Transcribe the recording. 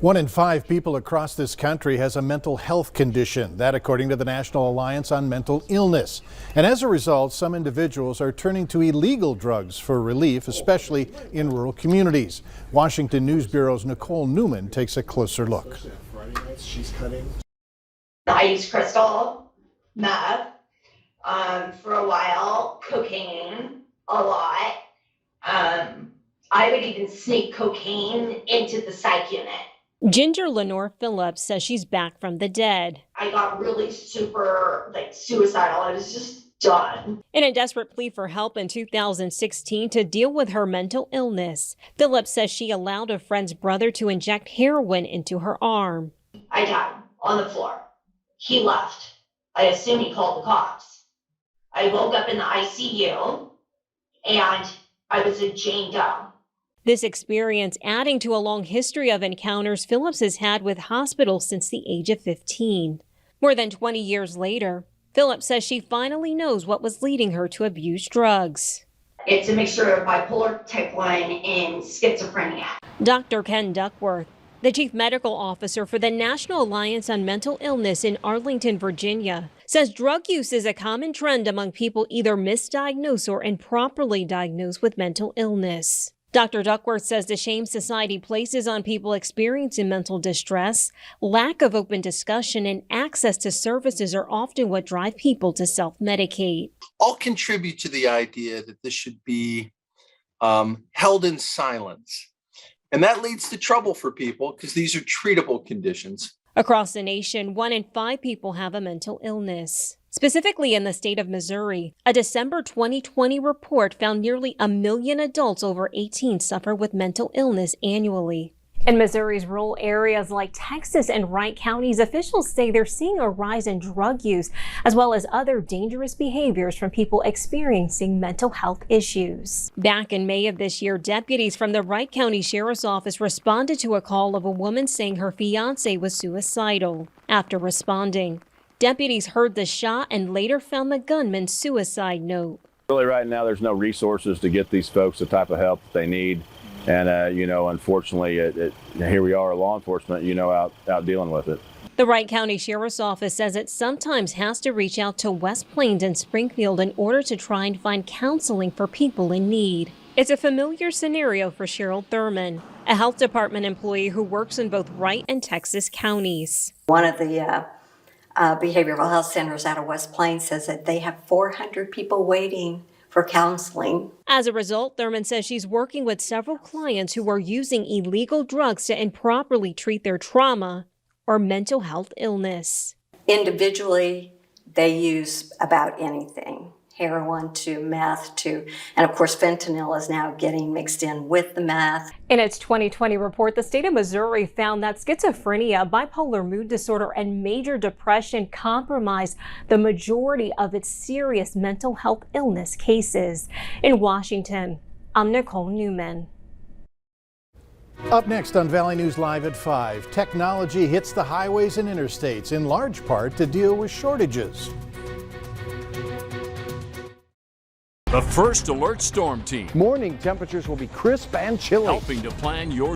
1 in 5 people across this country has a mental health condition. That according to the National Alliance on Mental Illness. And as a result, some individuals are turning to illegal drugs for relief, especially in rural communities. Washington News Bureau's Nicole Newman takes a closer look. I used crystal, meth, for a while, cocaine, a lot. I would even sneak cocaine into the psych unit. Ginger Lenore Phillips says she's back from the dead. I got really super suicidal. I was just done. In a desperate plea for help in 2016 to deal with her mental illness, Phillips says she allowed a friend's brother to inject heroin into her arm. I died on the floor. He left. I assume he called the cops. I woke up in the ICU and I was a Jane Doe. This experience adding to a long history of encounters Phillips has had with hospitals since the age of 15. More than 20 years later, Phillips says she finally knows what was leading her to abuse drugs. It's a mixture of bipolar type 1 and schizophrenia. Dr. Ken Duckworth, the chief medical officer for the National Alliance on Mental Illness in Arlington, Virginia, says drug use is a common trend among people either misdiagnosed or improperly diagnosed with mental illness. Dr. Duckworth says the shame society places on people experiencing mental distress, lack of open discussion, and access to services are often what drive people to self-medicate. All contribute to the idea that this should be held in silence. And that leads to trouble for people because these are treatable conditions. Across the nation, 1 in 5 people have a mental illness. Specifically in the state of Missouri, a December 2020 report found nearly 1 million adults over 18 suffer with mental illness annually. In Missouri's rural areas like Texas and Wright counties, officials say they're seeing a rise in drug use, as well as other dangerous behaviors from people experiencing mental health issues. Back in May of this year, deputies from the Wright County Sheriff's Office responded to a call of a woman saying her fiancé was suicidal. After responding, deputies heard the shot and later found the gunman's suicide note. Really, right now, there's no resources to get these folks the type of help that they need. And, unfortunately, here we are, law enforcement, out dealing with it. The Wright County Sheriff's Office says it sometimes has to reach out to West Plains and Springfield in order to try and find counseling for people in need. It's a familiar scenario for Cheryl Thurman, a health department employee who works in both Wright and Texas counties. One of the behavioral health centers out of West Plains says that they have 400 people waiting for counseling. As a result, Thurman says she's working with several clients who are using illegal drugs to improperly treat their trauma or mental health illness. Individually, they use about anything, heroin to meth to, and of course fentanyl is now getting mixed in with the meth. In its 2020 report, the state of Missouri found that schizophrenia, bipolar mood disorder, and major depression compromise the majority of its serious mental health illness cases. In Washington, I'm Nicole Newman. Up next on Valley News Live at 5, technology hits the highways and interstates in large part to deal with shortages. The First Alert Storm Team. Morning temperatures will be crisp and chilly. Helping to plan your